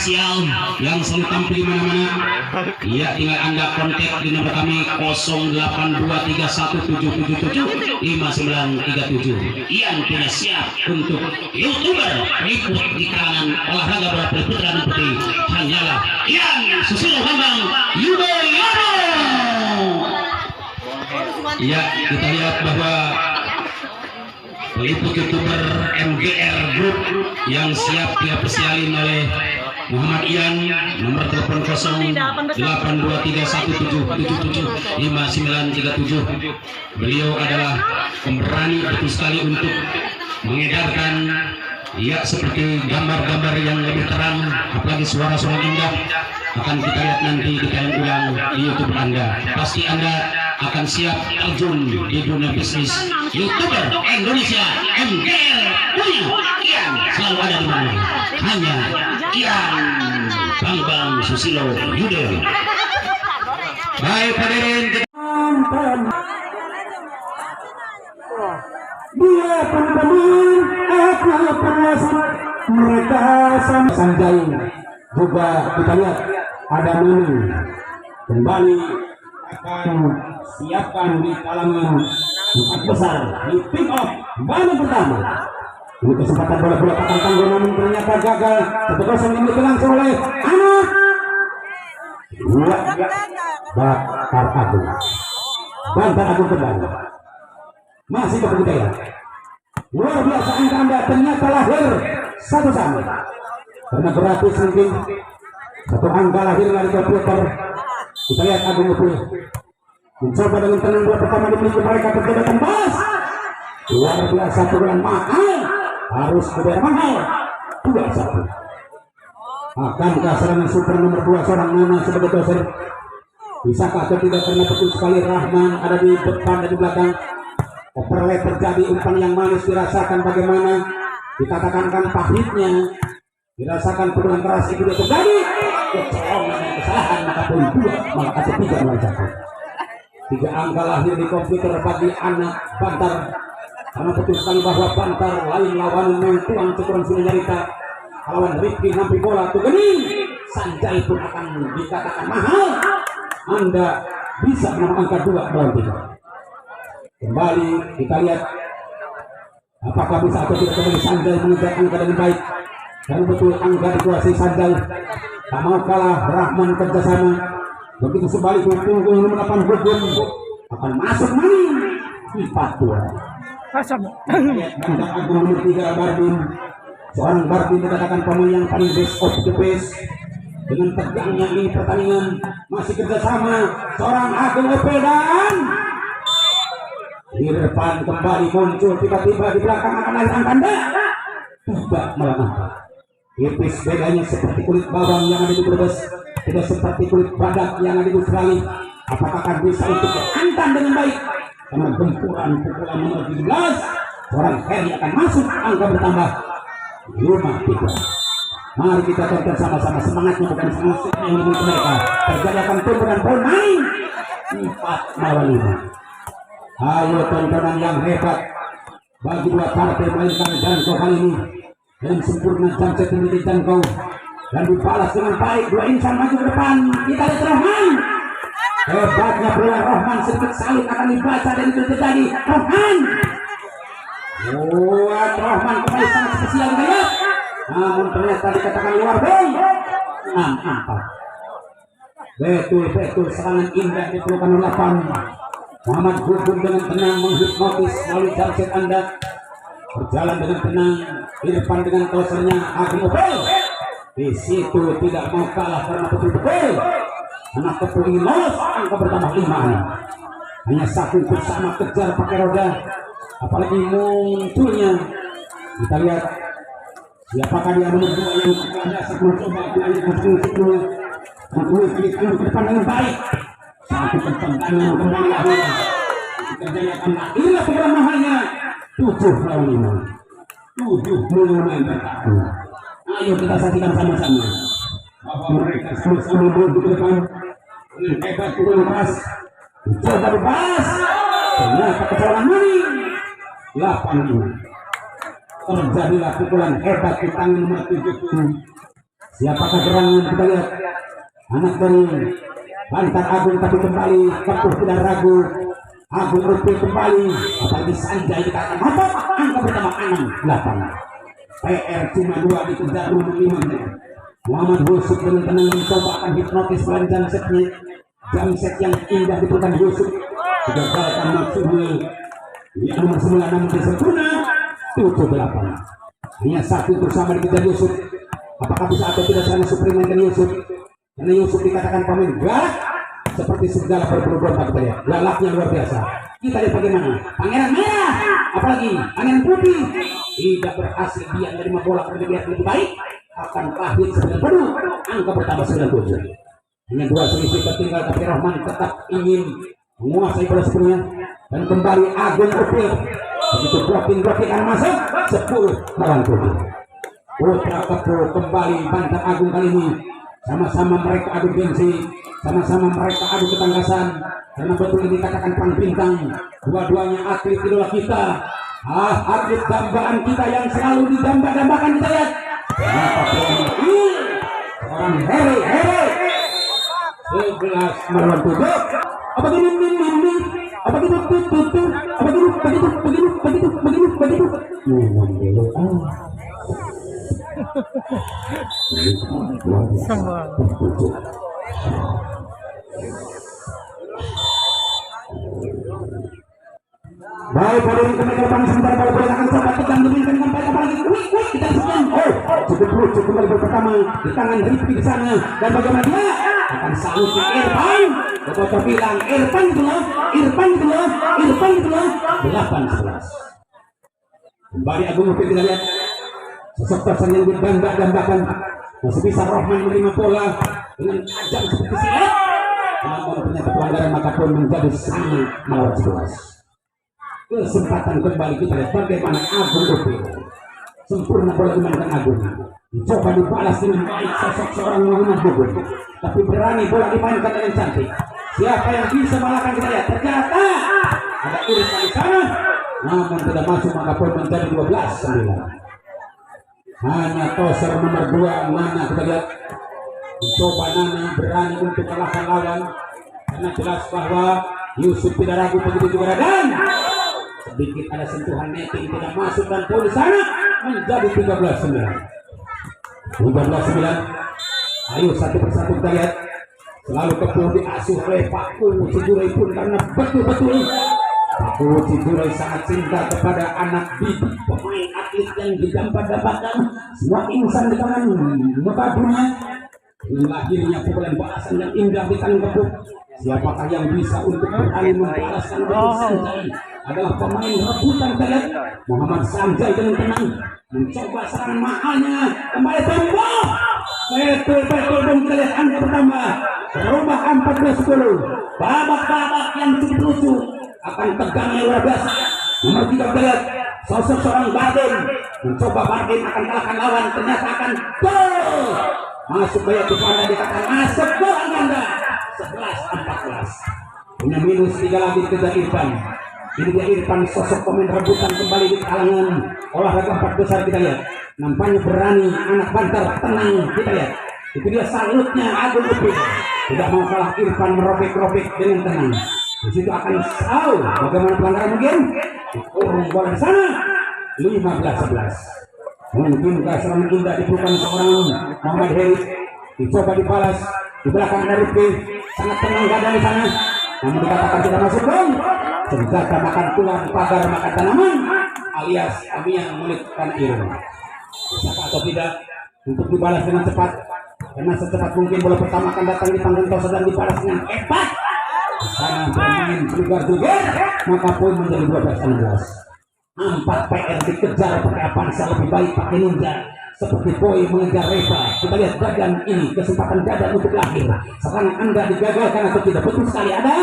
official yang selalu tampil di mana-mana. Ya, tinggal Anda kontak di nomor kami 082317775937. Ian tidak siap untuk YouTuber ikut di kalangan olahraga bola putra dan putri. Hanyalah Ian Susilo Bambang Yudhoyono. Ya, kita lihat bahwa peliput YouTuber MGR Group yang siap diofisialin oleh Muhammad Ian, nomor telepon 082317775937. Beliau adalah pemberani betul sekali untuk mengedarkan ya seperti gambar-gambar yang lebih terang, apalagi suara-suara indah akan kita lihat nanti di tayang ulang di YouTube Anda. Pasti Anda akan siap terjun di dunia bisnis YouTuber Indonesia. MGR punya Ian selalu ada di mana, hanya Ian Bambang Susilo Yudhoyono. Baik hadirin, dia pemain aku pengasih mereka sama Sanjay juga kita lihat ada Mini kembali akan siapkan di kalangan 4 besar di pick off bani pertama. Ini kesempatan bola-bola patang tangguh namun ternyata gagal. 1-0 dimiliki langsung oleh anak Bakar Agung. Bantar Agung kembali masih berbudaya. Luar biasa angka Anda ternyata lahir satu sama karena gratis mungkin satu angka lahir dari komputer. Kita lihat Agung Upul mencoba dengan tenang dua pertama dimiliki mereka terjadi tembas. Luar biasa pukulan mahal, harus berbeda mahal 2-1. Akankah serangan super nomor 2 seorang Nana sebagai doser? Bisakah atau tidak karena betul sekali Rahman ada di depan dan di belakang. Overlap terjadi, umpan yang manis dirasakan bagaimana dikatakan pahitnya, dirasakan pukulan keras itu tidak terjadi. Kecolongan dan kesalahan maka poin 2 malah atau 3 melawan 1. 3 angka lahir di komputer bagi anak Bantar karena betul sekali bahwa Bantar lain lawan yang tuang cukuran sudah nyarita lawan Rifki hampir bola tuh gening. Sanjay pun akan dikatakan mahal. Anda bisa menang angka 2 melawan 3. Kembali kita lihat apakah bisa atau tidak kembali Sanjay mengejar angka dengan baik. Dan betul angka dikuasai Sanjay, tak mau kalah Rahman kerjasama. Begitu sebaliknya punggung 8 hukum akan masuk main 4-2. Bantar Agung nomor 3 Barbin, seorang Barbin dikatakan pemain yang paling best of the best. Dengan tegangnya ini pertandingan masih kerjasama seorang Agung Opedan. Di depan kembali muncul tiba-tiba di belakang akan ada tanda tidak melangkah. Tipis bedanya seperti kulit bawang yang ada di Brebes, tidak seperti kulit badak yang ada di Australia. Apakah akan bisa untuk dihantam dengan baik? Karena gempuran pukulan nomor 17 orang Ferry akan masuk, angka bertambah 5-3. Mari kita tonton sama-sama, semangatnya bukan musiknya yang dimiliki mereka. Terjadi akan tumbuh dan poin main 4-5. Ayo tontonan yang hebat bagi dua partai mainkan Janko kali ini dan sempurna Jamset memiliki Janko dan dibalas dengan baik. 2 insan maju ke depan. Kita lihat Rahman, hebatnya bola Rahman, sedikit salut akan dibaca dan itu terjadi. Rahman buat Rahman kembali sangat spesial gaya, namun ternyata dikatakan luar bay 6-4. Betul-betul serangan indah di pelukan 8. Muhammad Gugum dengan tenang menghipnotis melalui Jamset Anda, berjalan dengan tenang di depan dengan closernya Agung Opel. Di situ tidak mau kalah karena betul-betul anak kepul ingin lolos, angka bertambah 5. Hanya satu bersama kejar pakai roda, apalagi munculnya. Kita lihat siapakah dia nomor 2 yang ada saat mencoba melanjutkan musiknya. Klik ke depan dengan baik. Satu pertentangan kembali lagi. Kerjanya akan inilah program mahalnya 7-5. 7 main bertahan. Ayo kita saksikan sama-sama bahwa mereka sama-sama menuju ke depan dengan hebat turun keras. Coba bebas. Ternyata kecolongan maning 8-5. Terjadilah pukulan hebat di tangan nomor 7. Siapakah gerangan kita lihat. Anak dari Bantar Agung tapi kembali Kepuh tidak ragu. Agung Rupil kembali. Apalagi Sanjay dikatakan mata. Angka pertama 6-8. PR cuma 2 dikejar 5. Muhammad Yusuf dengan tenang mencoba akan hipnotis pelan setnya. Jam set yang indah diberikan Yusuf. Digagalkan maksudnya. Yang nomor 9 namun disempurna 7-8. Hanya satu bersama dikejar Yusuf. Apakah bisa atau tidak sana Suprimen dan Yusuf? Karena Yusuf dikatakan pemain galak seperti segala berburu domba kita lihat. Galaknya luar biasa. Kita lihat bagaimana Pangeran Merah, apalagi Pangeran Putih tidak berhasil dia menerima bola karena dilihat lebih baik akan pahit 9 penuh. Angka pertama 97. Hanya 2 selisih tertinggal tapi Rahman tetap ingin menguasai bola sepenuhnya dan kembali Agung Rupil. Begitu blocking akan masuk 10-7. Putra Kepuh kembali Bantar Agung kali ini. Sama-sama mereka adu gengsi, sama-sama mereka adu ketangkasan. Karena betul ini dikatakan Pang Bintang, dua-duanya atlet idola kita, atlet dambaan kita yang selalu didamba-dambakan kita lihat. Orang Heri 11 melawan 7. Apa gini apa gitu apa begitu. Baik, pada ini kami depan sebentar kalau boleh akan coba tegang demikian sampai apalagi kita sekian. Cukup kembali pertama di tangan Rifki di sana dan bagaimana dia akan salut ke Irfan. Betul bilang Irfan itu loh 8-11. Kembali Agung Rupil kita lihat sosok person yang didamba-dambakan. Masih bisa Rahman menerima bola dengan tajam seperti silat. Namun ternyata pelanggaran maka pun menjadi sangat melawan 11. Kesempatan kembali kita lihat bagaimana Agung Rupil sempurna bola dimainkan Agung. Coba dibalas dengan baik sosok seorang Muhammad Gugun, tapi berani bola dimainkan dengan cantik. Siapa yang bisa mengalahkan kita lihat? Ternyata ada Irfan di sana, namun tidak masuk maka pun menjadi 12-9. Hanya toser nomor 2 Nana kita lihat. Mencoba Nana berani untuk kalahkan lawan karena jelas bahwa Yusuf tidak ragu begitu juga dan sedikit ada sentuhan netting tidak masuk dan poin sana menjadi 13-9. Ayo satu persatu kita lihat. Selalu Kepuh diasuh oleh Pak Cijurai pun karena betul-betul Pak Cijurai sangat cinta kepada anak bibi pemain atlet yang didampak-dampakkan semua insan di tangan muka dunia. Lahirnya pukulan balasan yang indah di tangan Kepuh. Siapakah yang bisa untuk berani membalaskan Sanjay? Adalah pemain rebutan kalian. Muhammad Sanjay dengan tenang mencoba serangan mahalnya kembali tembak. Betul dong kita lihat angka pertama berubah 14-10. Babak yang cukup lucu akan tegangnya luar biasa. Nomor 3 kita lihat sosok seorang Barden mencoba Barden akan kalahkan lawan ternyata akan gol. Masuk bayar di pada dikatakan masuk gol Anda 11-14. Punya minus 3 lagi kejar Irfan. Ini dia Irfan sosok pemain rebutan kembali di kalangan olahraga 4 besar kita lihat. Nampaknya berani anak Bantar tenang kita lihat. Itu dia salutnya Agung Rupil. Tidak mau kalah Irfan merobek-robek dengan tenang. Di situ akan tahu bagaimana pelanggaran mungkin. Urung bola di sana 15-11. Mungkin serangan indah diperlukan seorang Muhammad Heri. Dicoba dibalas di belakang dari Rifki. Sangat tenang gada di sana. Namun dikatakan tidak masuk gol. Senjata makan tulang pagar makan tanaman alias kami yang memulihkan ilmu. Bisa atau tidak untuk dibalas dengan cepat karena secepat mungkin bola pertama akan datang di panggung tosa dan dibalas dengan hebat. Sana bermain juga maka poin menjadi 12-16. 4 PR dikejar pakai Avanza lebih baik pakai Ninja seperti Boy mengejar Reva. Kita lihat Dadan ini kesempatan Dadan untuk lahir. Serangan Anda digagalkan atau tidak? Betul sekali ada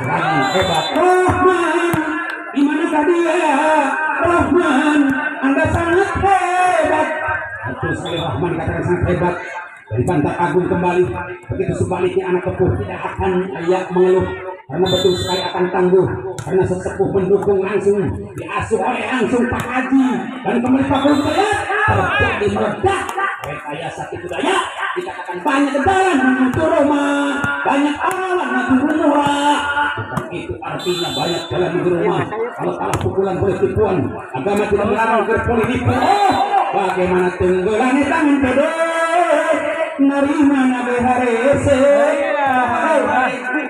serangan hebat Rahman. Di manakah dia? Rahman, Anda sangat hebat. Betul sekali Rahman katakan sangat hebat. Dari Bantar Agung kembali. Begitu sebaliknya anak Kepuh tidak akan mengeluh karena betul sekali akan tangguh karena sesepuh mendukung langsung diasuh oleh langsung Pak Haji dan kembali Pak Haji terjadi meledak rekayasa tipu daya banyak kendaraan menuju rumah, banyak awan menuju rumah. Bukan itu artinya banyak jalan menuju rumah. Kalau kalah pukulan boleh tipuan, agama tidak melarang berpolitik. Bagaimana tenggelam tangan pede, nerima nabi harese.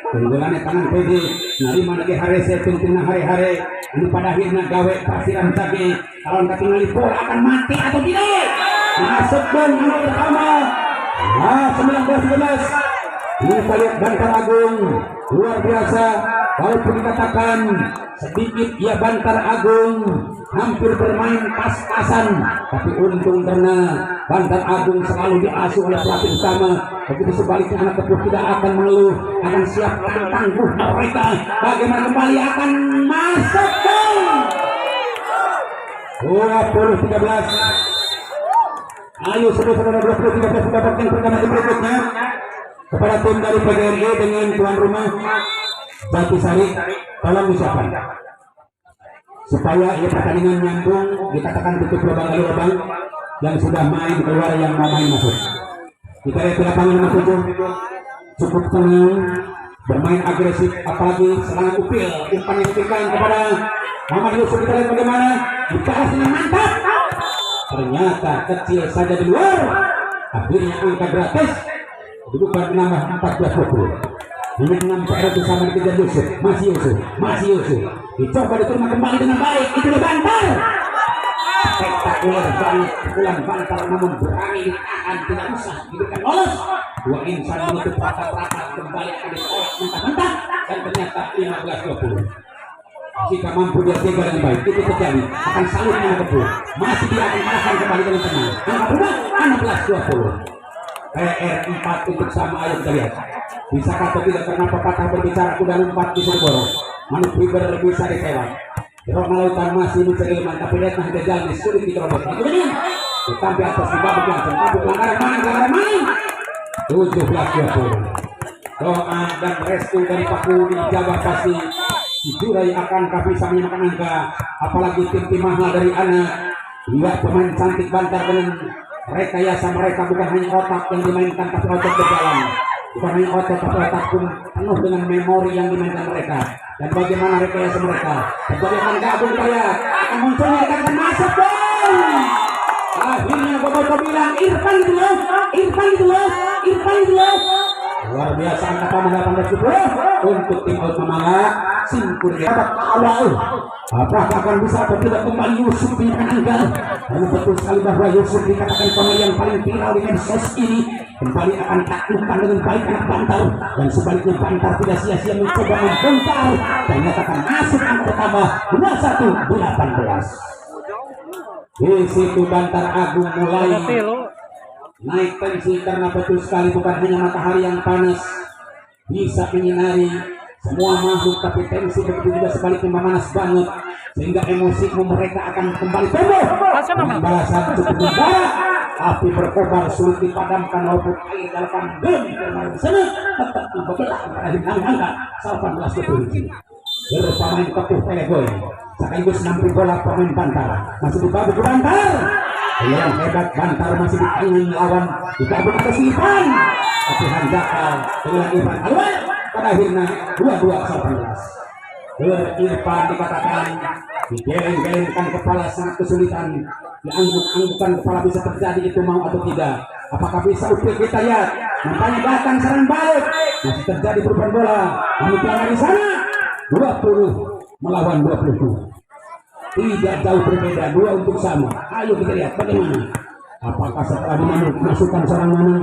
Tenggelam tangan pede, nerima nabi harese tengah hari-hari. Ini pada akhirnya gawe pasiran sage. Kalau nggak tinggal bola akan mati atau tidak? Masuk gol nomor pertama. Nah, 19-11. Ini kita lihat Bantar Agung luar biasa. Walaupun dikatakan sedikit ya Bantar Agung hampir bermain pas-pasan, tapi untung karena Bantar Agung selalu diasuh oleh pelatih utama. Begitu sebaliknya anak Kepus tidak akan mengeluh, akan siap akan tangguh mereka. Bagaimana kembali akan masuk gol. 20-13. Ayo saudara-saudara 20-13 kita dapatkan pertama berikutnya kepada tim dari PGRI dengan tuan rumah Jatisari. Tolong ucapan supaya ya pertandingan nyambung, dikatakan tutup lubang yang sudah main keluar, yang mau main masuk. Kita lihat lapangan nomor 7 cukup tenang, bermain agresif, apalagi serangan upil umpan yang diberikan kepada Muhammad Yusuf. Kita lihat bagaimana dibalas dengan mantap, ternyata kecil saja di luar. Akhirnya angka gratis dibuka menambah 14-20. Ini 6 PR bersama dikejar Yusuf, masih Yusuf dicoba diterima kembali dengan baik. Itu Bantar, spektakuler banget pukulan Bantar, namun berani ditahan, tidak usah diberikan lolos. Dua insan menutup rapat-rapat, kembali akan ditolak mentah-mentah, dan ternyata 15-20. Jika mampu dia jaga dengan baik, itu terjadi akan salut dengan Kepu. Masih dia akan kalahkan kembali dengan tenang. Angka berubah 16-20. PR 4 untuk sama. Ayo kita lihat bisa atau tidak, karena pepatah berbicara kuda lompat bisa diborong, manuk riber bisa ditewang. Rok lautan masih mencari leman, tapi lihat nah jalan sulit diterobos. Kemudian sampai atas di babak langsung, babak pelanggaran main 17-20. Doa dan restu dari Paku dijaga pasti. Jurai akankah bisa menyamakan angka, apalagi tim mahal dari anak. Lihat pemain cantik Bantar dengan rekayasa mereka, bukan hanya otak yang dimainkan tapi otak berjalan, bukan hanya otak tapi otak pun penuh dengan memori yang dimainkan mereka. Dan bagaimana rekayasa mereka terjadi akan gabung kaya akan munculnya akan masuk gol. Akhirnya Boboto bilang Irfan itu loh. Luar biasa angka tambah 18-10 untuk tim Out Mamala. Singkur di awal. Apakah akan bisa atau tidak kembali Yusuf menyatakan angka? Karena betul sekali bahwa Yusuf dikatakan pemain yang paling viral di medsos ini kembali akan taklukkan dengan baik anak Bantar, dan sebaliknya Bantar tidak sia-sia mencoba membongkar dan menyatakan masuk angka pertama 21-18. Di situ Bantar Agung mulai naik tensi karena betul sekali bukan hanya matahari yang panas bisa menyinari semua makhluk, tapi tensi begitu juga sebaliknya memanas banget sehingga emosi mereka akan kembali tumbuh dengan balasan cukup membara. Api berkobar sulit dipadamkan walaupun air dalam gem bermain di sana tetap dibelah pada angka 18-20. Berpemain Kepuh Telegoy sekaligus 6 bola pemain Bantar masih dibawa ke Bantar. Yang hebat Bantar masih diingin lawan digabung atas Irfan, tapi Handaka dengan Irfan keluar. Pada akhirnya 22-18. Irfan dikatakan digeleng-gelengkan kepala sangat kesulitan, diangguk-anggukan kepala bisa terjadi, itu mau atau tidak. Apakah bisa upil kita lihat? Nampaknya datang serang balik, masih terjadi perubahan bola. Namun pelanggan di sana 20 melawan 20. Tidak jauh berbeda, 2 untuk sama. Ayo kita lihat bagaimana. Apakah setelah dimasukkan seorang Nanang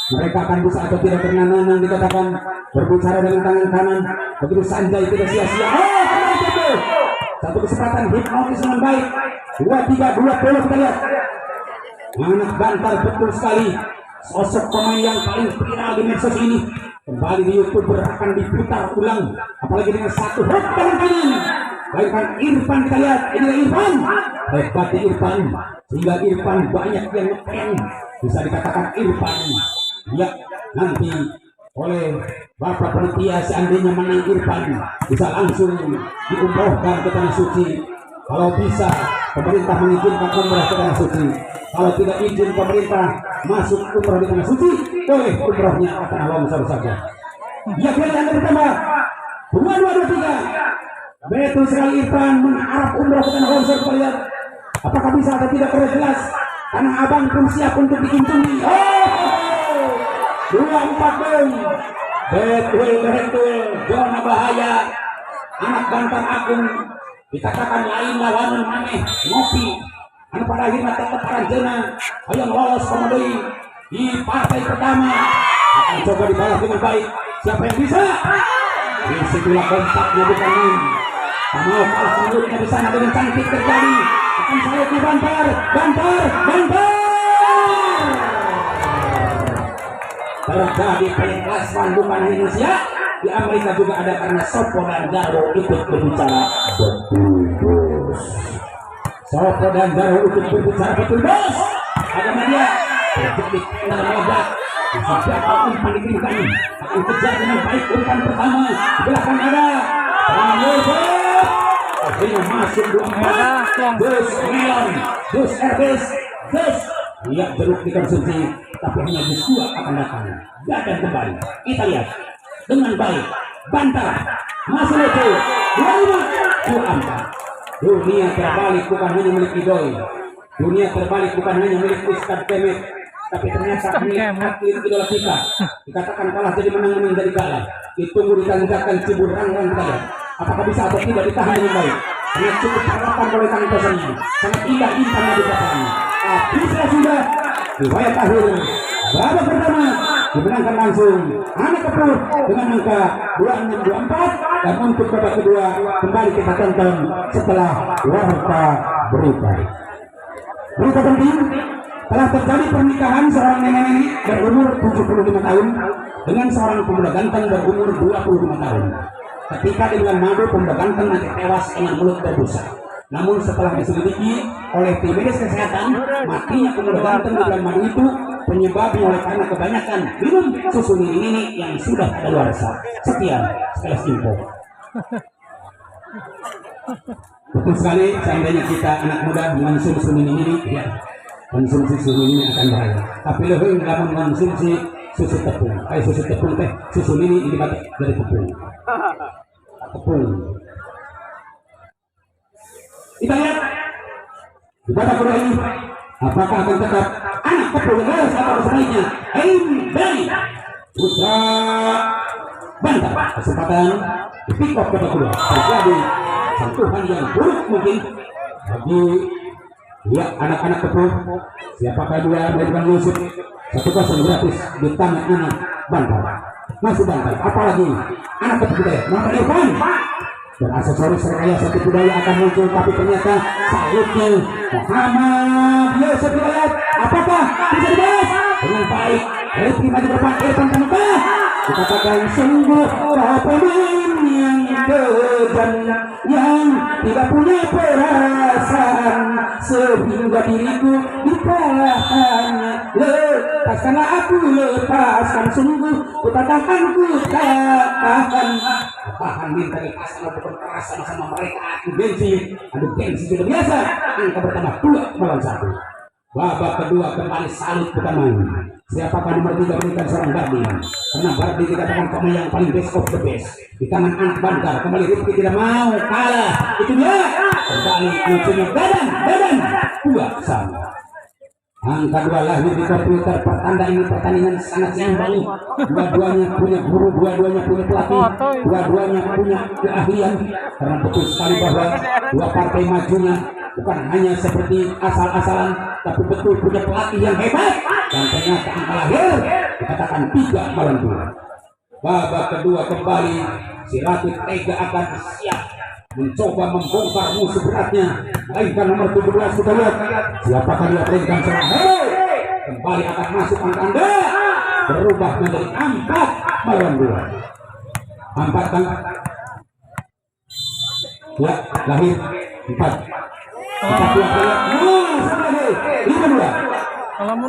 mereka akan bisa atau tidak, karena Nanang dikatakan berbicara dengan tangan kanan. Begitu Sanjay tidak sia-sia. Itu satu kesempatan hipnotis dengan baik. 23-20 kita lihat. Anak Bantar betul sekali sosok pemain yang paling viral di medsos ini. Kembali di YouTube akan diputar ulang, apalagi dengan satu hook tangan kanan. Baikkan Irfan, kita lihat ini Irfan, hebat Irfan, sehingga Irfan banyak yang ngepeng. Bisa dikatakan Irfan ya nanti oleh Bapak Panitia seandainya menang Irfan bisa langsung diumrohkan ke tanah suci. Kalau bisa pemerintah mengizinkan umrah ke tanah suci. Kalau tidak izin pemerintah masuk umrah di tanah suci, boleh umrahnya akan longsor saja. Ya, yang pertama 2-2-2-3. Betul sekali Irfan mengharap umrah ke tanah longsor. Kita lihat apakah bisa atau tidak, kurang jelas. Karena abang pun siap untuk dikunjungi. 2-4 betul zona bahaya. Anak Bantar Agung dikatakan lain lawanan maneh ngopi. Anu pada akhirnya tetap paranjeuna hayang lolos komodoi di partai pertama. Akan coba dibalas dengan baik. Siapa yang bisa? Disitulah kontaknya bukan main. Tak mau kalah mulutnya di sana dengan cantik terjadi. Akan sayap di Bantar. Terjadi pengklasan bukan hanya Indonesia, di Amerika juga ada karena Sopo dan Jarwo ikut berbicara betul bos. Sopo dan Jarwo ikut berbicara betul bos. Ada media terjadi dalam wabah. Siapa umpan dikirimkan akan kejar dengan baik umpan pertama. Di belakang ada Pramodot. Akhirnya masuk 24. Dus Melon, Dus Erbis, Dus. Dia jeruk dikonsumsi, tapi hanya dus 2 akan datang. Gagal kembali. Kita lihat dengan baik. Bantar masih lucu. 25 Dunia terbalik bukan hanya milik Idoi. Dunia terbalik bukan hanya milik Ustadz Kemet, tapi ternyata milik atlet idola kita. Dikatakan kalah jadi menang, menjadi kalah. Ditunggu ditanjakan cibur ranggang kita lihat. Apakah bisa atau tidak ditahan dengan baik? Karena cukup harapan oleh tangkasannya. Sangat indah intannya dikatakan. Sudah riwayat akhir babak pertama dimenangkan langsung anak Kepur dengan angka 2624. Dan untuk babak kedua kembali kita tonton setelah warta berita penting. Telah terjadi pernikahan seorang nenek berumur 75 tahun dengan seorang pemuda ganteng berumur 25 tahun. Ketika dengan madu, pemuda ganteng nanti tewas dengan mulut terbusa. Namun setelah diselidiki oleh tim medis kesehatan, matinya pemuda ganteng di bulan madu itu penyebabnya oleh karena kebanyakan minum susu nini yang sudah kadaluarsa. Sekian sekelas info. Betul sekali, seandainya kita anak muda mengonsumsi susu nini, ya, konsumsi susu nini akan bahaya. Tapi lebih dalam mengonsumsi susu tepung. Susu tepung teh, susu nini ini batik dari tepung. Kita lihat di babak kedua ini apakah akan tetap anak Kepul gagal atau sebaliknya. Bali putra Bantar kesempatan di pick up babak kedua. Terjadi sentuhan yang buruk mungkin bagi ya anak-anak Kepul. Siapakah dia melakukan Yusuf 1-0 gratis di tangan anak Bantar. Masih Bantar, apalagi anak Kepul kita nomor Irfan. Dan aksesoris rekayasa satu budaya akan muncul, tapi ternyata salutnya Muhammad Yusuf. Kita lihat apakah bisa dibalas dengan baik. Rifki maju depan, Irfan Tamuka dikatakan sungguh para pemain yang kejam, yang tidak punya perasaan, sehingga diriku dikalahkan. Lepaskanlah aku, lepaskan, sungguh kutakan ku tahan. Tahan minta dipasang bukan keras sama mereka. Adu gengsi sudah biasa. Angka bertambah 2-1. Babak kedua kembali salut bukan main. Siapakah nomor 3 berikan seorang Bardi? Karena Bardi dikatakan pemain yang paling best of the best di tangan anak Bantar. Kembali Rifki tidak mau kalah. Itu dia. Kembali lucunya badan 2-1. Angka 2 lahir di komputer. Pertanda ini pertandingan sangat seimbang. Dua-duanya punya guru, dua-duanya punya pelatih, dua-duanya punya keahlian. Karena betul sekali bahwa dua partai majunya bukan hanya seperti asal-asalan, tapi betul punya pelatih yang hebat. Dan ternyata angka lahir dikatakan 3-2. Babak kedua kembali si Ratu Tega akan siap mencoba membongkar musuh beratnya. Mainkan nomor 17, kita lihat siapakah dia berikan serang. Kembali akan masuk angka Anda berubah menjadi 4-2. 4 kan ya lahir 4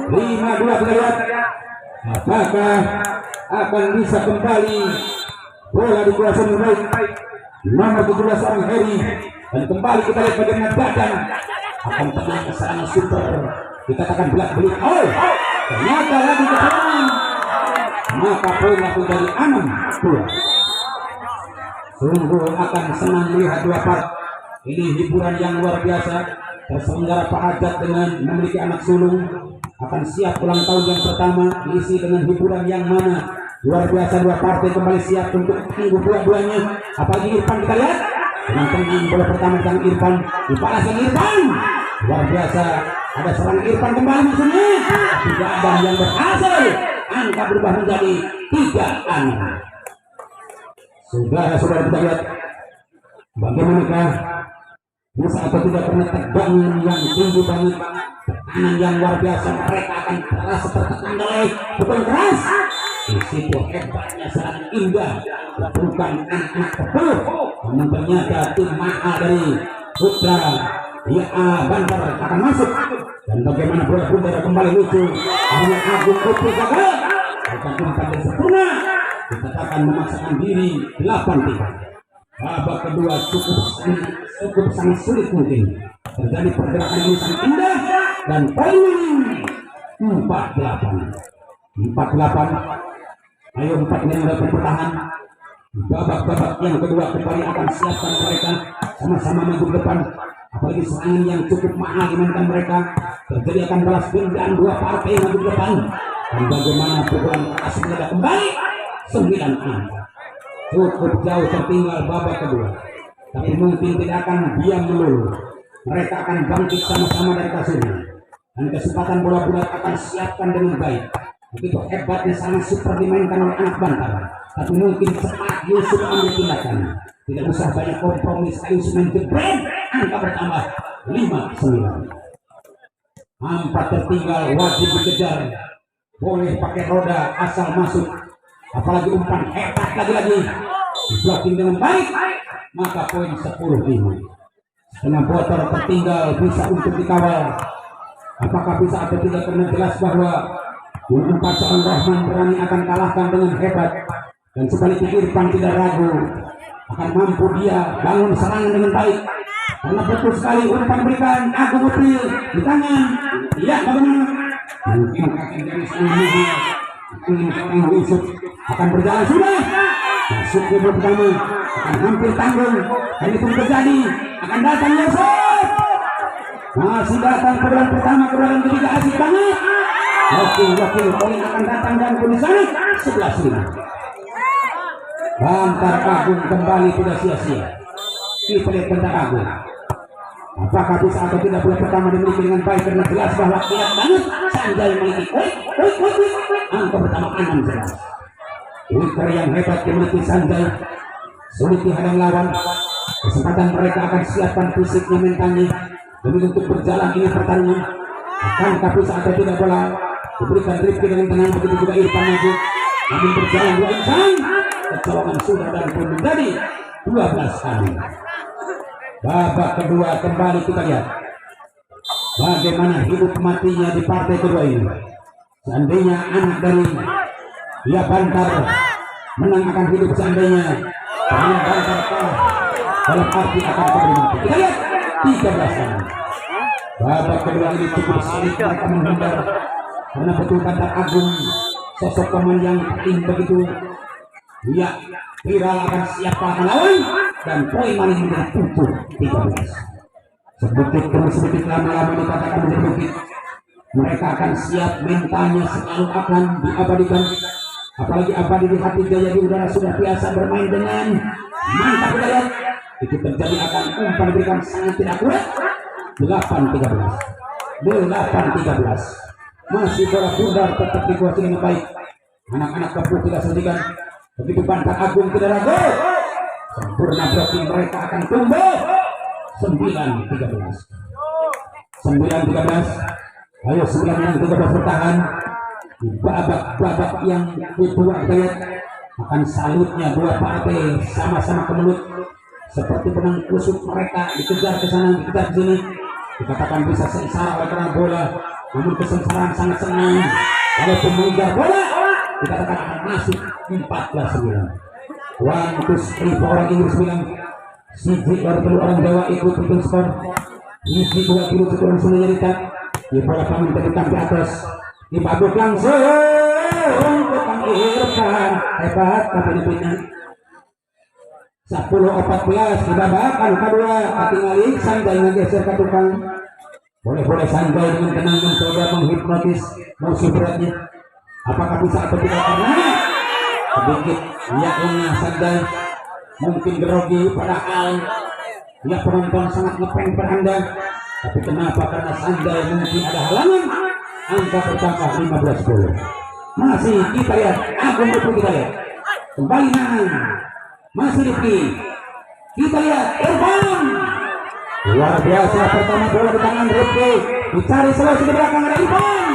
5-2 kita lihat apakah akan bisa kembali bola dikuasai dengan baik. Nomor 17 seorang Heri Dan kembali kita lihat bagaimana badan akan tenang serangan super dikatakan belak belit. Oh, ternyata lagi ketenangan. Maka poin langsung dari 6-2. Sungguh akan senang melihat dua part. Ini hiburan yang luar biasa. Terselenggara Pak Hajat dengan memiliki anak sulung akan siap ulang tahun yang pertama diisi dengan hiburan yang mana luar biasa. Dua partai kembali siap untuk minggu dua-duanya. Apalagi Irfan, kita lihat dengan tenang bola pertama dengan Irfan, dibalas dengan Irfan. Luar biasa, ada serangan Irfan kembali maksudnya. Tidak ada yang berhasil. Angka berubah menjadi 3-6. Saudara-saudara, kita lihat bagaimanakah bisa atau tidak pernah tegangan yang tinggi banget, tekanan yang luar biasa. Mereka akan terasa tertekan oleh pukul keras. Di situ hebatnya serangan indah, bukan anak-anak terpeluh. Namun ternyata tim mahal dari Putra Bantar akan masuk. Dan bagaimana bola udara kembali lucu. Hanya Agung Putri gagal. Akan umpan dan sempurna. Dikatakan memaksakan diri 8-3. Babak kedua cukup sangat sulit mungkin. Terjadi pergerakan yang sangat indah dan poin 4-8. Ayo 4 yang dapat bertahan. Babak yang kedua kembali akan siapkan mereka sama-sama maju ke depan. Apalagi serangan yang cukup mahal dimainkan mereka. Terjadi akan balas dendam dua partai maju ke depan. Dan bagaimana pukulan keras mereka kembali 9-4. Cukup jauh tertinggal babak kedua. Tapi mungkin tidak akan diam melulu. Mereka akan bangkit sama-sama dari kasurnya. Dan kesempatan bola bulat akan siapkan dengan baik. Begitu hebatnya sangat super dimainkan oleh anak Bantar. Tapi mungkin cepat Yusuf ambil tindakan. Tidak usah banyak kompromi. Yusuf main jebret. Angka bertambah 5-9. 4 tertinggal, wajib dikejar. Boleh pakai roda asal masuk. Apalagi umpan hebat lagi-lagi. Blocking dengan baik. Maka poin 10-5. Setengah botol tertinggal bisa untuk dikawal. Apakah bisa atau tidak, karena jelas bahwa Unpad seorang Rahman berani akan kalahkan dengan hebat. Dan sebaliknya Irfan tidak ragu. Akan mampu dia bangun serangan dengan baik. Karena betul sekali umpan berikan Agung Putri di tangan. Iya, bagaimana? Mungkin akan jadi seorang Yusuf akan berjalan sudah. Masuk ke pertama akan hampir tanggung. Ini pun terjadi. Akan datang Yusuf. Masih datang kebetulan pertama, kebetulan ketiga, asik banget. Wakil poin akan datang dan tulisannya 11-5. Bantar Agung kembali tidak sia-sia. Kita lihat Bantar Agung. Apakah bisa atau tidak bola pertama dimiliki dengan baik, karena jelas bahwa kiat banget Sanjay memiliki. Angka pertama 6-11. Wicker yang hebat dimiliki Sanjay. Sulit dihadang lawan. Kesempatan mereka akan siapkan fisiknya, mentalnya demi untuk berjalan ini pertandingan. Akankah bisa atau tidak bola diberikan Rifki dengan tenang, begitu juga Irfan maju. Namun berjalan dua insan, kecolongan sudah dan pun menjadi 12 kali. Babak kedua kembali kita lihat bagaimana hidup matinya di partai kedua ini. Seandainya anak dari Bantar menang akan hidup, seandainya Bantar kalah dalam arti akan kembali mati. Kita lihat 13 kali. Babak kedua ini cukup sulit mereka menghindar, karena betul Bantar Agung sosok pemain yang penting begitu. Dia viral akan siap melawan dan poin maling menjadi 7-13. Sedikit demi sedikit, lama-lama dikatakan menjadi bukit. Mereka akan siap, mentalnya selalu akan diabadikan. Apalagi abadi di hati Jaya di udara sudah biasa bermain dengan mantap. Kita lihat itu terjadi akan umpan diberikan sangat tidak kuat. 8-13. Masih bola pundar tetap dikuasai dengan baik. Anak-anak Papua tidak sendirian. Begitu Bantar Agung tidak ragu. Sempurna blocking, mereka akan tumbuh. 9-13. Ayo 9-13 bertahan. Babak yang kedua kita lihat akan salutnya dua partai sama-sama kemelut. Seperti benang kusut mereka dikejar ke sana, dikejar ke sini. Dikatakan bisa sengsara oleh karena bola, namun kesengsaraan sangat senang. Walaupun mengejar bola, dikatakan akan masuk 14-9. One, two, three, orang Inggris bilang Siji perlu orang Jawa ikut bikin skor. Hiji 2 kilo cukup langsung nyerita. Di bola paman kedepan ke atas. Dibabuk langsung ke Kang Irfan. Hebat tapi dipindah. 10-14 di babak anu kedua. Tinggal Sanjay ngegeser ke tukang. Boleh-boleh Sanjay dengan tenang mencoba menghipnotis musuh beratnya. Apakah bisa atau tidak? Karena sedikit yaknya Sanjay mungkin grogi, padahal ya penonton sangat ngepeng per Anda. Tapi kenapa? Karena Sanjay mungkin ada halangan. Angka bertambah 15-10. Masih kita lihat Agung Rifki, kita lihat kembali Nanang, masih Rifki, kita lihat Irfan. Luar biasa, pertama bola di tangan Rifki, dicari solusi di belakang ada Irfan.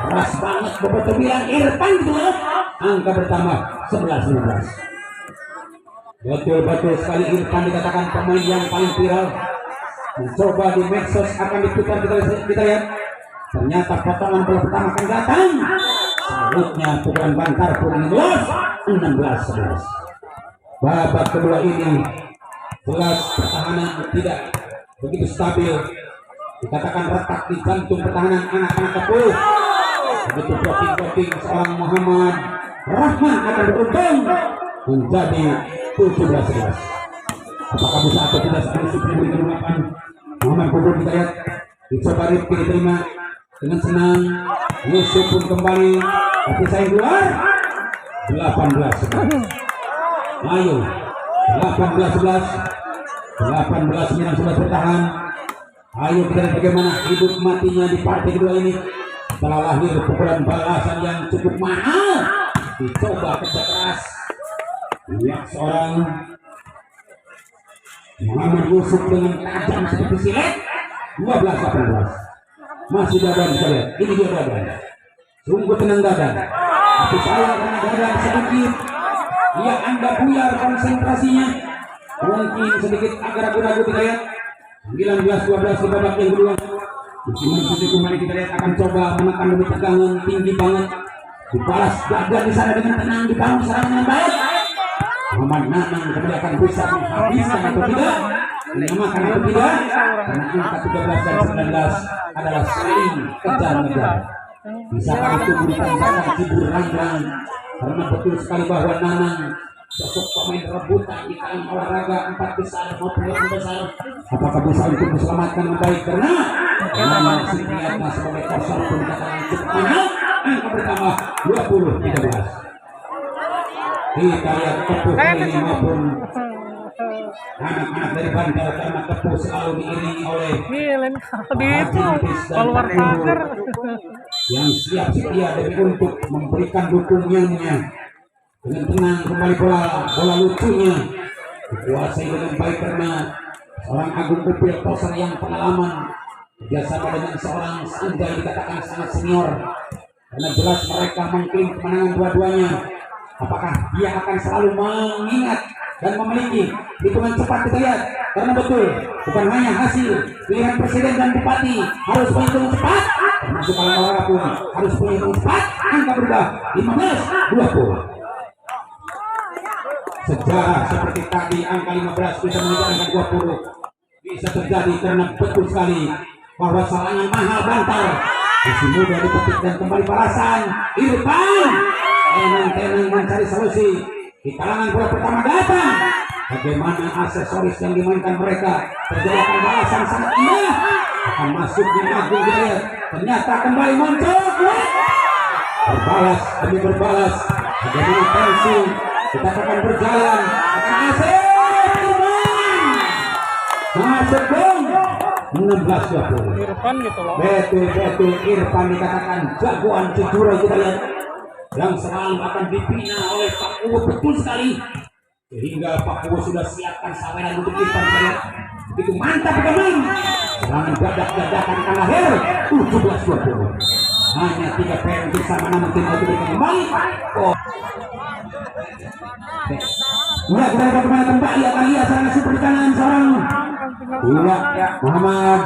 Keras banget beberapa bilang Irfan gitu ya. Angka bertambah 11-15. Betul-betul sekali Irfan dikatakan pemain yang paling viral. Mencoba di medsos akan diputar, kita lihat. Ternyata potongan bola pertama akan datang. Selanjutnya pukulan bantar pun los 16-11. Babak kedua ini jelas pertahanan tidak begitu stabil. Dikatakan retak di jantung pertahanan anak-anak Kepuh. Begitu blocking seorang Muhammad Rahman akan beruntung menjadi 17-11. Apakah bisa atau tidak seharusnya diberi kedudukan Muhammad Kubur, kita lihat. Dicoba Rifki diterima dengan senang. Yusuf pun kembali, tapi saya keluar 18-11. Ayo 18-11. 18-9 bertahan. Ayo kita lihat bagaimana hidup matinya di partai kedua ini. Setelah lahir pukulan balasan yang cukup mahal, dicoba kerja keras. Lihat seorang Muhammad Yusuf dengan tajam seperti silet. 12-18. Masih Dadan, kita lihat. Ini dia Dadan. Sungguh tenang Dadan. Tapi saya karena Dadan sedikit, ya Anda buyar konsentrasinya. Mungkin sedikit agak ragu-ragu, kita lihat. 19-12 di babak yang kedua. Musiman Putih kembali, kita lihat akan coba menekan demi tegangan tinggi banget. Dibalas gagal di sana dengan tenang, dibangun serangan yang baik. Muhammad Nanang kembali akan bisa menghabiskan atau tidak, menyamakan atau tidak, karena angka 13 dan 19 adalah saling kejar-ngejar. Bisakah itu ditambahkan Cibur Ranggang? Karena betul sekali bahwa Nanang sosok pemain rebutan di kalangan olahraga 4 besar maupun 5 besar. Apakah bisa untuk diselamatkan dengan baik? Karena masih terlihatnya sebagai kosong pun dikatakan cukup mahal. Angka bertambah 20-13. Kita lihat Kepuh ini maupun anak-anak dari Bandar, karena Kepuh selalu diiringi oleh keluar pagar yang siap sedia dari untuk memberikan dukungannya. Dengan tenang kembali bola lucunya dikuasai dengan baik karena seorang Agung Kupil Toser yang pengalaman kerjasama dengan seorang Sanjay dikatakan sangat senior, karena jelas mereka mengklaim kemenangan dua-duanya. Apakah dia akan selalu mengingat dan memiliki hitungan cepat? Kita lihat, karena betul bukan hanya hasil pilihan presiden dan bupati harus punya hitungan cepat, termasuk kalau olahraga pun harus punya hitungan cepat. Angka berubah 15-20. Sejarah seperti tadi angka 15 bisa menjadi angka 20 bisa terjadi karena betul sekali bahwa serangan mahal bantar masih mudah dipetik dan kembali balasan. Irfan tenang mencari solusi di kalangan bola pertama datang. Bagaimana aksesoris yang dimainkan mereka terjadi akan balasan sangat indah akan masuk di Agung, kita lihat ternyata kembali muncul berbalas demi berbalas. Bagaimana tensi kita akan berjalan akan asik masuk dong 16-20. Irfan gitu loh. Betul Irfan dikatakan jagoan Cidura, kita lihat yang selalu akan dibina oleh Pak Uwo, betul sekali sehingga Pak Uwo sudah siapkan saweran untuk Irfan. Kita lihat begitu mantap bermain, serangan dadak-dadakan akan lahir 17-20. Hanya 3 poin bersama namun tim itu kembali. Ya, kita dapat kembali akan lihat serangan super di kanan seorang Muhammad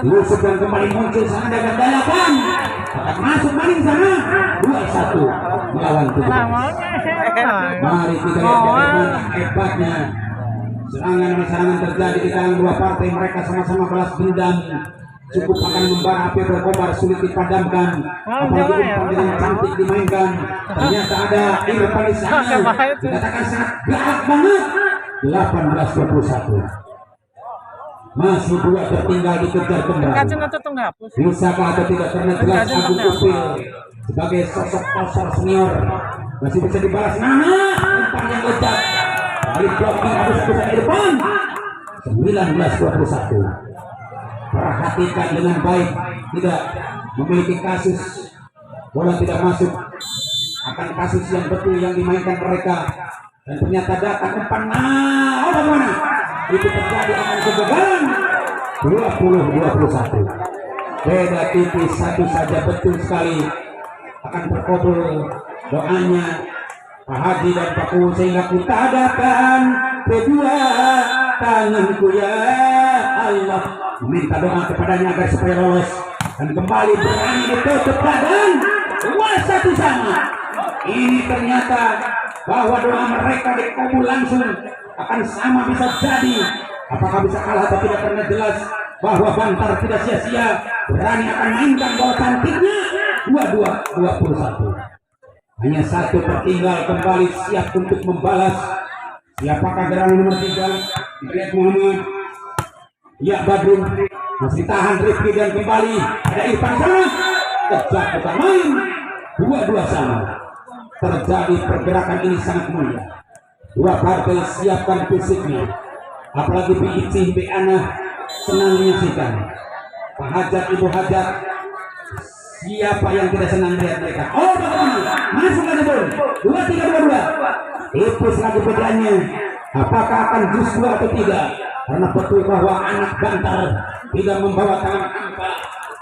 Yusuf yang kembali muncul sangat dadak-dadakan akan masuk maling sana 2-1 melawan 7. Mari kita lihat bagaimana hebatnya Serangan terjadi di tangan dua partai, mereka sama-sama balas dendam. Cukup akan membara api berkobar, sulit dipadamkan. Apalagi umpan dengan cantik dimainkan. Ternyata ada Irfan di sana. Dikatakan sangat galak banget. 18-21. Masih dua tertinggal dikejar kembali. Bisakah atau tidak, karena jelas Agung Upil sebagai sosok pasar senior masih bisa dibalas. Umpan yang lezat. Balik blocking habis pusat Irfan. 19-21. Perhatikan dengan baik, tidak memiliki kasus bola tidak masuk, akan kasus yang betul yang dimainkan mereka, dan ternyata datang umpan bagaimana itu terjadi, akan kegagalan. 20-21. Beda tipis satu saja, betul sekali akan terkabul doanya Pak Haji dan Pak Ku, sehingga kita adakan kedua tanganku ya Allah, meminta doa kepadanya agar supaya lolos dan kembali berani ditutup badan. 2-1 sama. Ini ternyata bahwa doa mereka dikabul langsung, akan sama bisa jadi. Apakah bisa kalah atau tidak, karena jelas bahwa Bantar tidak sia-sia, berani akan mainkan bola cantiknya. 22-21. Hanya satu tertinggal, kembali siap untuk membalas. Siapakah gerangan nomor 3? Riyad Muhammad. Ya, Badrun masih tahan Rifki, dan kembali ada Irfan sana. Kejar kita main. 2-2 sama. Terjadi pergerakan ini sangat mulia. Dua partai siapkan fisiknya. Apalagi BIC, Ana senang menyaksikan. Pak Hajat, Ibu Hajat, siapa yang tidak senang melihat mereka? Oh, bagaimana? Masuk lagi bol. 2-3-2-2. Tipis lagi bedanya. Apakah akan justru atau tidak? Karena betul bahwa anak Bantar tidak membawa tangan hampa,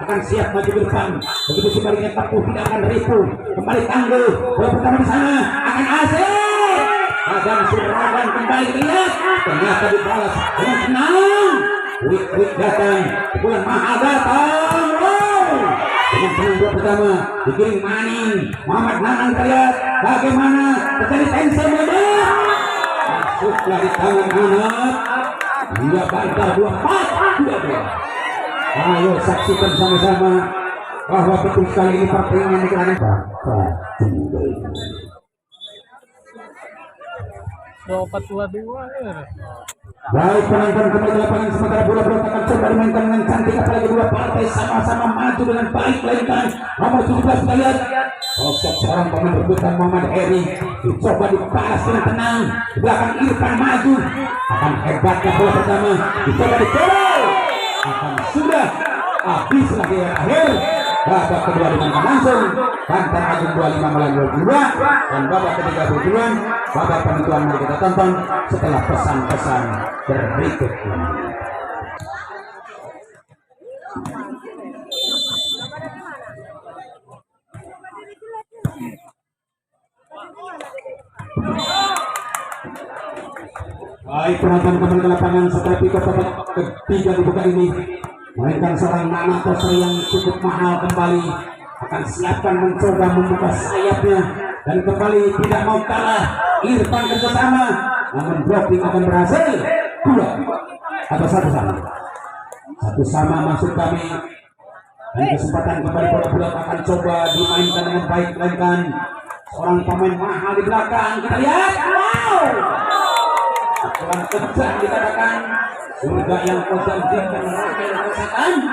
akan siap maju ke depan. Begitu sebaliknya Paku tidak akan ripu, kembali tangguh. Bola pertama di sana akan asik. Adam Suragan kembali lihat, ternyata dibalas dengan tenang. Wik datang, pukulan mahal datang. Dengan tenang bola pertama dikirim Maning, Muhammad Nanang terlihat bagaimana terjadi tensi meledak. Masuklah di tangan anak. Dia Bantar 24-22. Ayo saksikan sama-sama bahwa betul sekali ini pertandingan dikenakan Bapak. 24-22 ya. Baik, penonton kembali ke lapangan, sementara bola berontakan coba dimainkan dengan cantik, apalagi dua partai sama-sama maju dengan baik. Lainkan nomor 17 kita lihat sosok seorang pemain rebutan Muhammad Heri, dicoba dibalas dengan tenang. Di belakang Irfan maju, akan hebatnya bola pertama, dicoba dicol, akan sudah habis lagi akhir. Babak kedua dimainkan langsung. Bantar Agung 25 melawan 22, dan babak ketiga berjuang. Babak penentuan mari kita tonton setelah pesan-pesan berikut ini. Baik, penonton kembali ke lapangan setelah pick-up babak ketiga dibuka ini. Mainkan seorang Nana Tosri yang cukup mahal kembali, akan siapkan mencoba membuka sayapnya, dan kembali tidak mau kalah. Irfan kerjasama, namun blocking akan berhasil. 2 atau 1 sama. 1 sama maksud kami, dan kesempatan kembali bola bulat akan coba dimainkan dengan baik. Lainkan seorang pemain mahal di belakang, kita lihat. Wow, pukulan kejar dikatakan surga yang kau janjikan rasakan,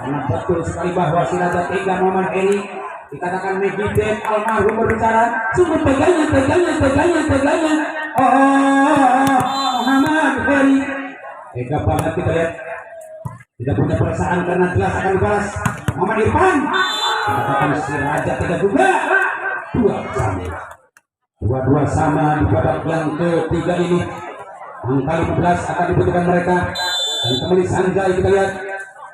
karena betul sekali bahwa Siraja Tega Muhammad Heri dikatakan Megiden almarhum berbicara, sungguh teganya. Muhammad Heri tega banget. Kita lihat tidak punya perasaan karena jelas akan dibalas. Muhammad Irfan dikatakan Siraja Tega juga. 2 sama di babak yang ketiga ini. Angka 15 akan dibutuhkan mereka, dan kembali Sanjay kita lihat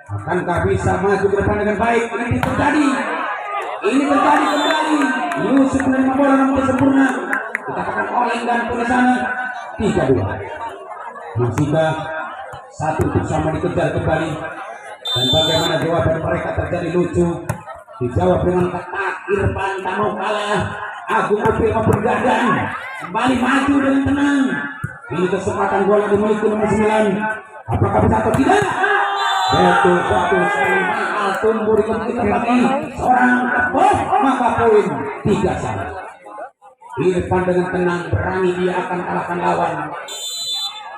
akankah bisa maju ke depan dengan baik. Ini terjadi kembali. Yusuf menerima bola namun sempurna, dikatakan oleng dan ke sana. 3-2. Masihkah 1 sama dikejar kembali, dan bagaimana jawaban mereka terjadi lucu, dijawab dengan ketat. Irfan tak mau kalah. Agung Upil maupun Gadan kembali maju dengan tenang. Ini kesempatan bola dimiliki nomor 9. Apakah bisa atau tidak? Betul sekali mahal tumbuh di kemungkinan bagi seorang tebas, maka poin 3-1. Irfan dengan tenang berani dia akan kalahkan lawan.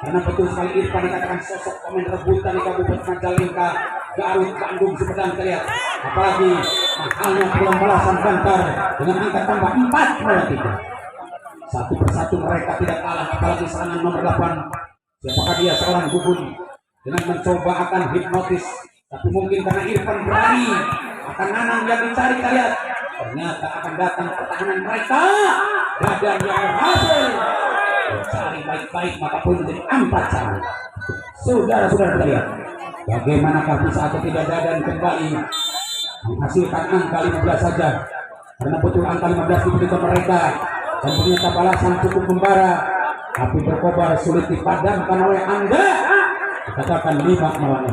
Karena betul sekali Irfan dikatakan sosok pemain rebutan di Kabupaten Majalengka, Garut, Bandung, Sumedang terlihat. Apalagi mahalnya pulang balasan Bantar dengan angka tambah 4-3. Satu persatu mereka tidak kalah, apalagi serangan nomor 8. Siapakah dia? Seorang Gugun dengan mencoba akan hipnotis, tapi mungkin karena Irfan berani akan nanang yang dicari, kita lihat ternyata akan datang pertahanan mereka. Badan yang berhasil mencari baik-baik, maka pun menjadi 4-1. Saudara-saudara kita lihat bagaimanakah bisa atau tidak Dadan kembali menghasilkan angka 15 saja, karena betul angka 15 diberikan mereka dan ternyata balasan cukup membara, tapi berkobar sulit dipadamkan oleh Anda. Dikatakan 5-6.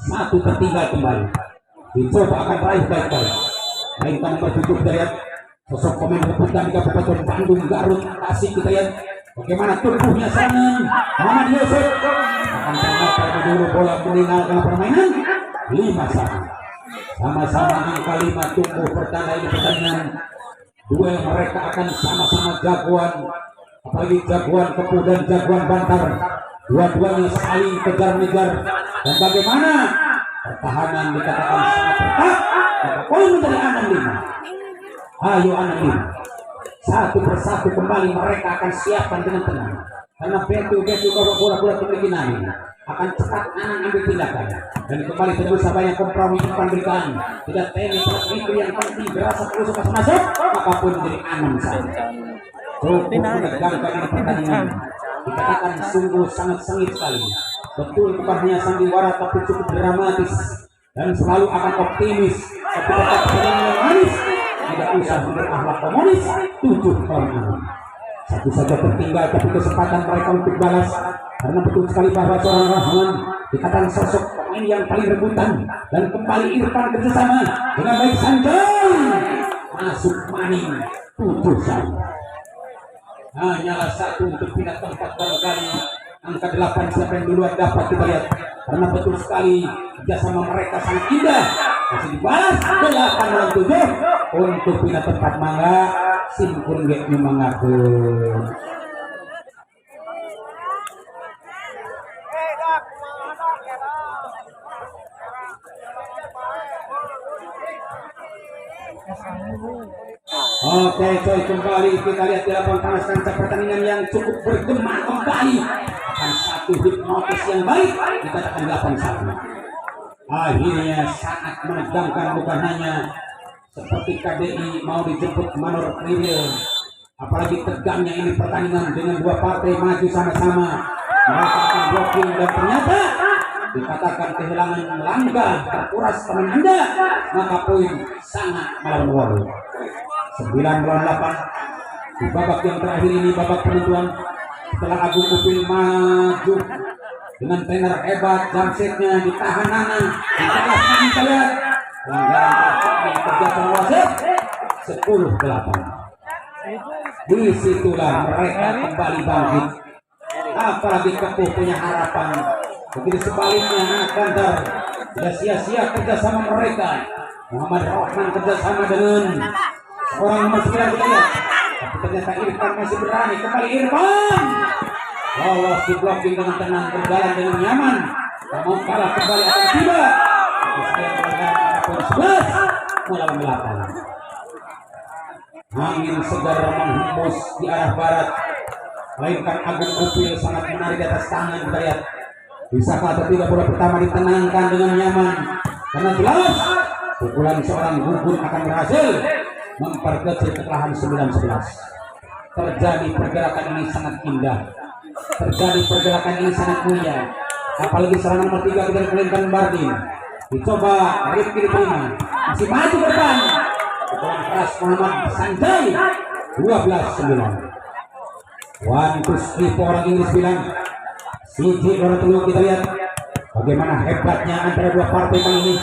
Satu tertinggal kembali, dicoba akan raih baik-baik. Mainkan nomor 7 kita lihat sosok pemain rebutan di Kabupaten Bandung, Garut, Tasik. Kita lihat bagaimana tubuhnya serangan Muhammad Yusuf akan ternyata dulu bola meninggalkan permainan. 5-1. Sama-sama angka 5 tumbuh pertanda ini pertandingan. Duel mereka akan sama-sama jagoan, apalagi jagoan Kepuh dan jagoan Bantar. Dua-duanya saling kejar-mengejar, dan bagaimana pertahanan dikatakan sangat ketat. Maka poin menjadi 6-5. Ayo 6-5. Satu persatu kembali mereka akan siapkan dengan tenang, karena betul bola-bola kemungkinan akan cepat ambil tindakan, dan kembali terus banyak kompromi yang berikan. Tidak teknik itu yang penting, berasa terus masuk, maka pun menjadi 6-1. Cukup menegangkan ini pertandingan. Dikatakan sungguh sangat sengit sekali. Betul bukannya sandiwara, tapi cukup dramatis dan selalu akan optimis, tapi tetap yang manis. Tidak usah berakhlak komunis. 7-6. Satu saja tertinggal, tapi kesempatan mereka untuk balas, karena betul sekali bahwa seorang Rahman dikatakan sosok pemain yang paling rebutan, dan kembali Irfan kerjasama dengan baik Sanjay masuk maning. 7-1. Hanyalah satu untuk pindah tempat barangkali angka 8 siapa yang duluan dapat, kita lihat, karena betul sekali kerjasama mereka sangat indah. Masih dibalas 8-7 untuk pindah tempat. Mangga simpul gak mengaku. Oke, coy, kembali kita lihat di lapangan panas kancah pertandingan yang cukup bergema kembali. Akan satu hipnotis yang baik, dikatakan 8-1. Akhirnya sangat menegangkan, bukan hanya seperti KDI mau dijemput Manor Kribel. Apalagi tegangnya ini pertandingan dengan dua partai maju sama-sama. Mereka akan blocking, dan ternyata dikatakan kehilangan langkah, terkuras pemain Anda, maka poin sangat melawan. 9-8 di babak yang terakhir ini, babak penentuan. Setelah Agung Upil maju dengan trainer hebat, jamsetnya ditahan Nana, ditahan kita lihat pelanggaran yang terjadi wasit. 10-8. Disitulah mereka kembali bangkit, apalagi Kepuh punya harapan. Begitu sebaliknya Bantar tidak sia-sia kerjasama mereka. Muhammad Rahman kerjasama dengan orang nomor 9 kita lihat, tapi ternyata Irfan masih berani. Kembali Irfan lolos di blocking dengan tenang, berjalan dengan nyaman. Namun kalah kembali akan tiba. Sekian poin 11 melawan 8. Angin segar menghembus di arah barat. Melainkan Agung Upil sangat menarik di atas tangan, kita lihat. Bisakah atau tidak bola pertama ditenangkan dengan nyaman, karena jelas pukulan seorang Gugun akan berhasil memperkecil kekalahan 9-11. Terjadi pergerakan ini sangat indah, terjadi pergerakan ini sangat mulia. Apalagi serangan nomor 3 kita Clinton Bardin, dicoba Rifki diterima, masih maju ke depan. Pukulan keras Muhammad Sanjay. 12-9. One to sleep orang Inggris bilang. Siji orang tunggu, kita lihat bagaimana hebatnya antara dua partai kali ini.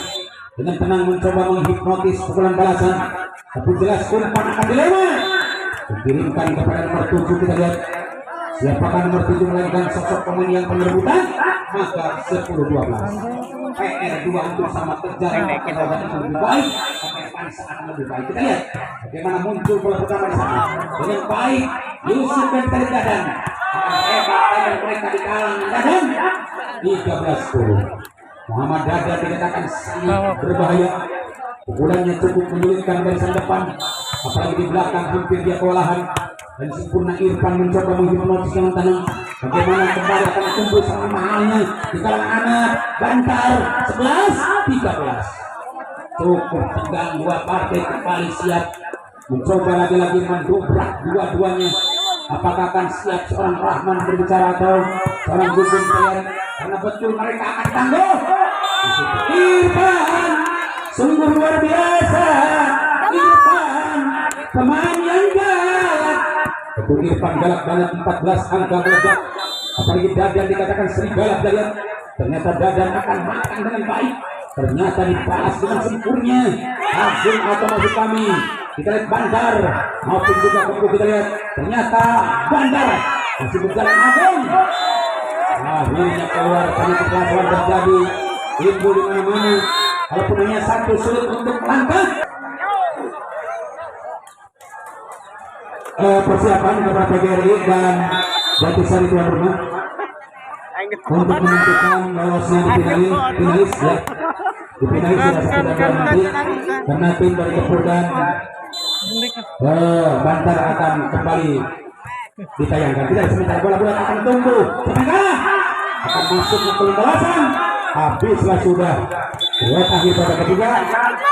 Dengan tenang mencoba menghipnotis pukulan balasan, tapi jelas umpan akan dilema. Dikirimkan kepada nomor 7, kita lihat Siapakah nomor 7 melainkan sosok pemain yang penyerbutan? Maka 10-12. PR2 untuk sama kejar terhadap itu lebih baik. Pakai saat lebih baik. Kita lihat bagaimana muncul bola pertama di sana. Dengan baik Yusuf dan Tarik Dadan. Hebat mereka di kalangan Dadan. 13-10. Muhammad Dadan dikatakan sangat berbahaya. Pukulannya cukup menyulitkan barisan depan, apalagi di belakang hampir dia kewalahan. Dan sempurna Irfan mencoba menghipnotis dengan tenang. Bagaimana kembali akan tumbuh sama mahalnya di kalangan anak. Bantar 11-13. Cukup tegang, dua partai kembali siap mencoba lagi-lagi mendobrak dua-duanya. Apakah akan siap seorang Rahman berbicara atau seorang Gugun Player? Karena betul mereka akan tangguh. Irfan sungguh luar biasa. Irfan pemain yang galak. Betul Irfan galak banget, 14 angka meledak. Apalagi Dadan dikatakan serigala Dadan. Ternyata Dadan akan makan dengan baik. Ternyata dibalas dengan sempurnya. Agung atau maksud kami. Kita lihat Bandar maupun juga Koko, kita lihat ternyata Bandar masih berjalan Agung. Akhirnya keluar karena kekerasan terjadi. Ibu di mana-mana. Walaupun hanya satu sulit untuk melangkah. Persiapan kepada PGRI dan Jatisari tuan rumah untuk menentukan lolosnya di finalis ya. Di finalis sudah nanti karena tim dari Kepur dan Bantar akan kembali ditayangkan. Tidak sebentar, bola-bola akan tunggu. Sebentar akan masuk ke pembalasan. Habislah sudah. Duet akhir pada ketiga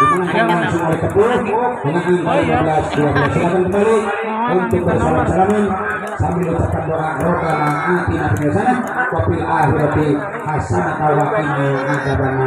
dimenangkan langsung oleh Kepur dengan angka 15-12. Silakan kembali untuk bersalam-salaman sambil ucapkan doa roka atina di sana. Wafil akhirati hasanah wa qina adzabannar.